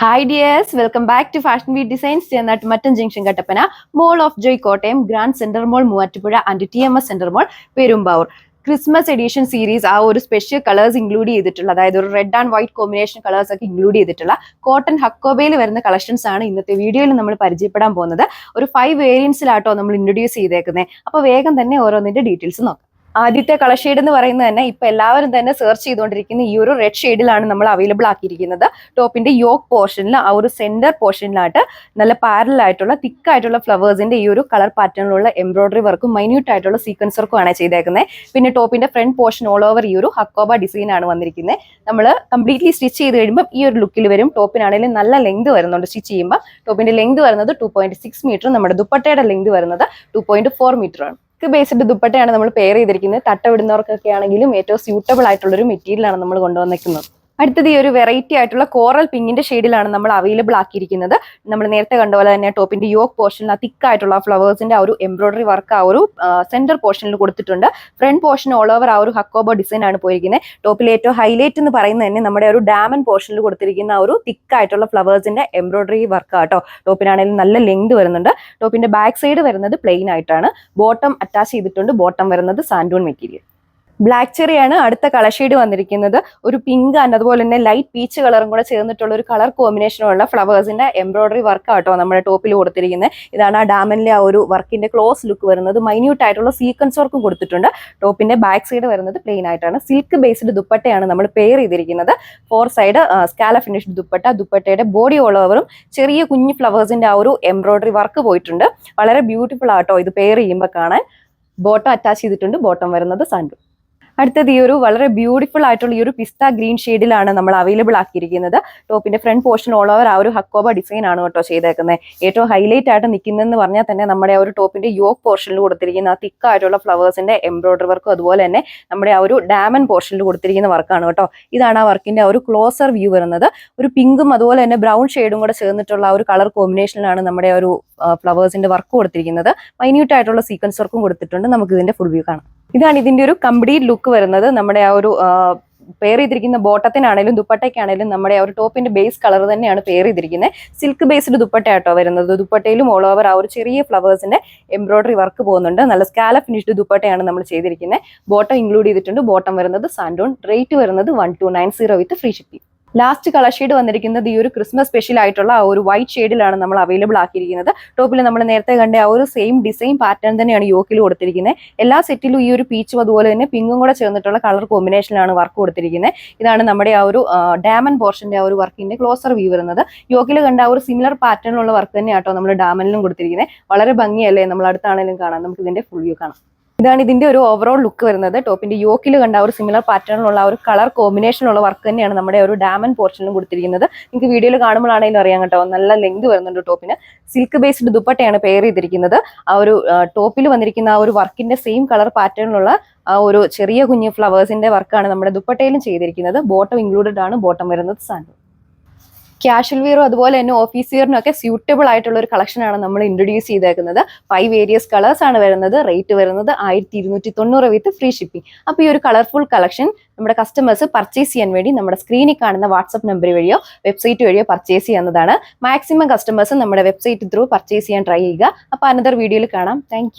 Hi dears, welcome back to Fashion Beat Designs, Mattan Junction Kattapana, Mall of Joy Kottayam, Grand Center Mall Muvattupuzha and TMS Center Mall Perumbavoor. Christmas edition series special colors include red and white combination colors include cotton Hakkobeyil varuna collections aanu innathe video il nammal പരിചയപ്പെടാൻ പോകുന്നത്. ഒരു 5 variants ലാട്ടോ നമ്മൾ introduce ചെയ്തേക്കുന്നത്. അപ്പോൾ വേഗം തന്നെ ഓരോന്നിന്റെ details നോക്കാം. ആദ്യത്തെ കളർ ഷെയ്ഡ് എന്ന് പറയുന്നത് തന്നെ ഇപ്പൊ എല്ലാവരും തന്നെ സെർച്ച് ചെയ്തുകൊണ്ടിരിക്കുന്ന ഈ ഒരു റെഡ് ഷെയ്ഡിലാണ് നമ്മൾ അവൈലബിൾ ആക്കിയിരിക്കുന്നത്. ടോപ്പിന്റെ യോക്ക് പോർഷനിൽ ആ ഒരു സെന്റർ പോർഷനിലായിട്ട് നല്ല പാരലൽ ആയിട്ടുള്ള തിക്ക് ആയിട്ടുള്ള ഫ്ലവേഴ്സിന്റെ ഈ ഒരു കളർ പാറ്റേണിലുള്ള എംബ്രോയിഡറി വർക്കും മൈന്യൂട്ട് ആയിട്ടുള്ള സീക്വൻസ് വർക്കും ആണ് ചെയ്തേക്കുന്നത്. പിന്നെ ടോപ്പിന്റെ ഫ്രണ്ട് പോർഷൻ ഓൾ ഓവർ ഈ ഒരു ഹക്കോബ ഡിസൈൻ ആണ് വന്നിരിക്കുന്നത്. നമ്മൾ കംപ്ലീറ്റ്ലി സ്റ്റിച്ച് ചെയ്ത് കഴിയുമ്പോൾ ഈ ഒരു ലുക്കിൽ വരും. ടോപ്പിനാണെങ്കിലും നല്ല ലെങ്ത് വരുന്നുണ്ട്. സ്റ്റിച്ച് ചെയ്യുമ്പോൾ ടോപ്പിന്റെ ലെങ്ത് വരുന്നത് 2.6 മീറ്റർ, നമ്മുടെ ദുപ്പട്ടയുടെ ലെങ്ത് വരുന്നത് 2.4 മീറ്റർ ആണ്. ബേസ്ഡ് ദുപ്പട്ടയാണ് നമ്മൾ പെയർ ചെയ്തിരിക്കുന്നത്. തട്ടവിടുന്നവർക്കൊക്കെ ആണെങ്കിലും ഏറ്റവും സ്യൂട്ടബിൾ ആയിട്ടുള്ള ഒരു മെറ്റീരിയലാണ് നമ്മൾ കൊണ്ടുവന്നിരിക്കുന്നത്. അടുത്തത് ഈ ഒരു വെറൈറ്റി ആയിട്ടുള്ള കോറൽ പിങ്കിന്റെ ഷെയ്ഡിലാണ് നമ്മൾ അവൈലബിൾ ആക്കിയിരിക്കുന്നത്. നമ്മൾ നേരത്തെ കണ്ട പോലെ തന്നെ ടോപ്പിന്റെ യോക്ക് പോർഷനിൽ ആ തിക്ക് ആയിട്ടുള്ള ഫ്ലവേഴ്സിന്റെ ആ ഒരു എംബ്രോയിഡറി വർക്ക് ആ ഒരു സെന്റർ പോർഷനിൽ കൊടുത്തിട്ടുണ്ട്. ഫ്രണ്ട് പോർഷൻ ഓൾ ഓവർ ആ ഒരു ഹക്കോബ ഡിസൈൻ ആണ് പോയിരിക്കുന്നത്. ടോപ്പിൽ ഏറ്റവും ഹൈലൈറ്റ് എന്ന് പറയുന്നത് തന്നെ നമ്മുടെ ഒരു ഡാമൻ പോർഷനിൽ കൊടുത്തിരിക്കുന്ന ആ ഒരു തിക്ക് ആയിട്ടുള്ള ഫ്ലവേഴ്സിന്റെ എംബ്രോയിഡറി വർക്ക് ആട്ടോ. ടോപ്പിനാണെങ്കിലും നല്ല ലെങ്ത് വരുന്നുണ്ട്. ടോപ്പിന്റെ ബാക്ക് സൈഡ് വരുന്നത് പ്ലെയിൻ ആയിട്ടാണ്. ബോട്ടം അറ്റാച്ച് ചെയ്തിട്ടുണ്ട്. ബോട്ടം വരുന്നത് സാൻഡൂൺ മെറ്റീരിയൽ. ബ്ലാക്ക് ചെറിയാണ് അടുത്ത കളർ ഷെയ്ഡ് വന്നിരിക്കുന്നത്. ഒരു പിങ്ക് ആൻഡ് അതുപോലെ തന്നെ ലൈറ്റ് പീച്ച് കളറും കൂടെ ചേർന്നിട്ടുള്ള ഒരു കളർ കോമ്പിനേഷനുള്ള ഫ്ലവേഴ്സിന്റെ എംബ്രോയിഡറി വർക്ക് ആട്ടോ നമ്മുടെ ടോപ്പിൽ കൊടുത്തിരിക്കുന്നത്. ഇതാണ് ആ ഡാമനിലെ ആ ഒരു വർക്കിന്റെ ക്ലോസ് ലുക്ക് വരുന്നത്. മൈന്യൂട്ട് ആയിട്ടുള്ള സീക്വൻസ് വർക്കും കൊടുത്തിട്ടുണ്ട്. ടോപ്പിന്റെ ബാക്ക് സൈഡ് വരുന്നത് പ്ലെയിൻ ആയിട്ടാണ്. സിൽക്ക് ബേസ്ഡ് ദുപ്പട്ടയാണ് നമ്മൾ പെയർ ചെയ്തിരിക്കുന്നത്. 4 സൈഡ് സ്കാല ഫിനിഷ്ഡ് ദുപ്പട്ട. ദുപ്പട്ടയുടെ ബോഡി ഓൾ ഓവറും ചെറിയ കുഞ്ഞു ഫ്ലവേഴ്സിന്റെ ആ ഒരു എംബ്രോയിഡറി വർക്ക് പോയിട്ടുണ്ട്. വളരെ ബ്യൂട്ടിഫുൾ ആട്ടോ ഇത് പെയർ ചെയ്യുമ്പോൾ കാണാൻ. ബോട്ടം അറ്റാച്ച് ചെയ്തിട്ടുണ്ട്. ബോട്ടം വരുന്നത് സാൻഡൂൺ. അടുത്തത് ഈ ഒരു വളരെ ബ്യൂട്ടിഫുൾ ആയിട്ടുള്ള ഈ ഒരു പിസ്ത ഗ്രീൻ ഷെയ്ഡിലാണ് നമ്മൾ അവൈലബിൾ ആക്കിയിരിക്കുന്നത്. ടോപ്പിന്റെ ഫ്രണ്ട് പോർഷൻ ഓൾ ഓവർ ആ ഒരു ഹക്കോബ ഡിസൈൻ ആണ് കേട്ടോ ചെയ്തേക്കുന്നത്. ഏറ്റവും ഹൈലൈറ്റ് ആയിട്ട് നിൽക്കുന്നതെന്ന് പറഞ്ഞാൽ തന്നെ നമ്മുടെ ആ ഒരു ടോപ്പിന്റെ യോക്ക് പോർഷനിൽ കൊടുത്തിരിക്കുന്ന ആ തിക്ക് ആയിട്ടുള്ള ഫ്ലവേഴ്സിന്റെ എംബ്രോയിഡറി വർക്കും അതുപോലെ തന്നെ നമ്മുടെ ആ ഒരു ഡാമൻ പോർഷനിൽ കൊടുത്തിരിക്കുന്ന വർക്കാണ് കേട്ടോ. ഇതാണ് ആ വർക്കിന്റെ ആ ഒരു ക്ലോസർ വ്യൂ വരുന്നത്. ഒരു പിങ്കും അതുപോലെ തന്നെ ബ്രൗൺ ഷെയ്ഡും കൂടെ ചേർന്നിട്ടുള്ള ആ ഒരു കളർ കോമ്പിനേഷനിലാണ് നമ്മുടെ ആ ഒരു ഫ്ലവേഴ്സിന്റെ വർക്ക് കൊടുത്തിരിക്കുന്നത്. മൈന്യൂട്ട് ആയിട്ടുള്ള സീക്വൻസ് വർക്കും കൊടുത്തിട്ടുണ്ട്. നമുക്ക് ഇതിന്റെ ഫുൾ വ്യൂ കാണാം. ഇതാണ് ഇതിന്റെ ഒരു കംപ്ലീറ്റ് ലുക്ക് വരുന്നത്. നമ്മുടെ ആ ഒരു പെയർ ചെയ്തിരിക്കുന്ന ബോട്ടത്തിനാണെങ്കിലും ദുപ്പട്ടയ്ക്കാണെങ്കിലും നമ്മുടെ ആ ഒരു ടോപ്പിന്റെ ബേസ് കളർ തന്നെയാണ് പെയർ ചെയ്തിരിക്കുന്നത്. സിൽക്ക് ബേസ്ഡ് ദുപ്പട്ട ആട്ടോ വരുന്നത്. ദുപ്പട്ടയിലും ഓൾ ഓവർ ആ ഒരു ചെറിയ ഫ്ലവേഴ്സിന്റെ എംബ്രോയിഡറി വർക്ക് പോകുന്നുണ്ട്. നല്ല സ്കാല ഫിനിഷ്ഡ് ദുപ്പട്ടയാണ് നമ്മൾ ചെയ്തിരിക്കുന്നത്. ബോട്ടം ഇൻക്ലൂഡ് ചെയ്തിട്ടുണ്ട്. ബോട്ടം വരുന്നത് സാൻഡൂൺ. റേറ്റ് വരുന്നത് 1290 വിത്ത് free shipping. Last colour shade വന്നിരിക്കുന്നത് ഈ ഒരു ക്രിസ്മസ് സ്പെഷ്യൽ ആയിട്ടുള്ള ആ ഒരു വൈറ്റ് ഷെയ്ഡിലാണ് നമ്മൾ അവൈലബിൾ ആക്കിയിരിക്കുന്നത്. ടോപ്പിൽ നമ്മൾ നേരത്തെ കണ്ട ആ ഒരു സെയിം ഡിസൈൻ പാറ്റേൺ തന്നെയാണ് യോക്കിൽ കൊടുത്തിരിക്കുന്നത്. എല്ലാ സെറ്റിലും ഈ ഒരു പീച്ചും അതുപോലെ തന്നെ പിങ്കും കൂടെ ചേർന്നിട്ടുള്ള കളർ കോമ്പിനേഷനിലാണ് വർക്ക് കൊടുത്തിരിക്കുന്നത്. ഇതാണ് നമ്മുടെ ആ ഒരു ഡാമൻ പോർഷന്റെ ആ ഒരു വർക്കിന്റെ ക്ലോസർ വ്യൂ വരുന്നത്. യോക്കിൽ കണ്ട ആ ഒരു സിമിലർ പാറ്റേണിലുള്ള വർക്ക് തന്നെയാട്ടോ നമ്മൾ ഡാമനിലും കൊടുത്തിരിക്കുന്നത്. വളരെ ഭംഗിയല്ലേ, നമ്മൾ അടുത്താണെങ്കിലും കാണാം. നമുക്ക് ഇതിന്റെ ഫുൾ വ്യൂ കാണാം. ഇതാണ് ഇതിന്റെ ഒരു ഓവറോൾ ലുക്ക് വരുന്നത്. ടോപ്പിന്റെ യോക്കിൽ കണ്ട ഒരു സിമിലർ പാറ്റേണിലുള്ള ഒരു കളർ കോമ്പിനേഷനുള്ള വർക്ക് തന്നെയാണ് നമ്മുടെ ഒരു ഡാമൻ പോർഷനിലും കൊടുത്തിരിക്കുന്നത്. നിങ്ങൾക്ക് വീഡിയോയിൽ കാണുമ്പോഴാണെങ്കിലും അറിയാൻ കേട്ടോ, നല്ല ലെങ്ത് വരുന്നുണ്ട് ടോപ്പിന്. സിൽക്ക് ബേസ്ഡ് ദുപ്പട്ടയാണ് പെയർ ചെയ്തിരിക്കുന്നത്. ആ ഒരു ടോപ്പിൽ വന്നിരിക്കുന്ന ആ ഒരു വർക്കിന്റെ സെയിം കളർ പാറ്റേണിലുള്ള ആ ഒരു ചെറിയ കുഞ്ഞു ഫ്ലവേഴ്സിന്റെ വർക്കാണ് നമ്മുടെ ദുപ്പട്ടയിലും ചെയ്തിരിക്കുന്നത്. ബോട്ടം ഇൻക്ലൂഡഡ് ആണ്. ബോട്ടം വരുന്നത് സാൻഡൂൺ. ക്യാഷ്വൽ വെയറും അതുപോലെ തന്നെ ഓഫീസ് വെയറിനും ഒക്കെ സ്യൂട്ടബിൾ ആയിട്ടുള്ള ഒരു കളക്ഷനാണ് നമ്മൾ ഇൻട്രൊഡ്യൂസ് ചെയ്തേക്കുന്നത്. 5 വേരിയസ് കളേഴ്സ് ആണ് വരുന്നത്. റേറ്റ് വരുന്നത് 1290 വിത്ത് ഫ്രീ ഷിപ്പിംഗ്. അപ്പോൾ ഈ ഒരു കളർഫുൾ കളക്ഷൻ നമ്മുടെ കസ്റ്റമേഴ്സ് പർച്ചേസ് ചെയ്യാൻ വേണ്ടി നമ്മുടെ സ്ക്രീനിൽ കാണുന്ന വാട്സ്ആപ്പ് നമ്പർ വഴിയോ വെബ്സൈറ്റ് വഴിയോ പർച്ചേസ് ചെയ്യാവുന്നതാണ്. മാക്സിമം കസ്റ്റമേഴ്സ് നമ്മുടെ വെബ്സൈറ്റ് ത്രൂ പർച്ചേസ് ചെയ്യാൻ ട്രൈ ചെയ്യുക. അപ്പോൾ അനദർ വീഡിയോയിൽ കാണാം. താങ്ക്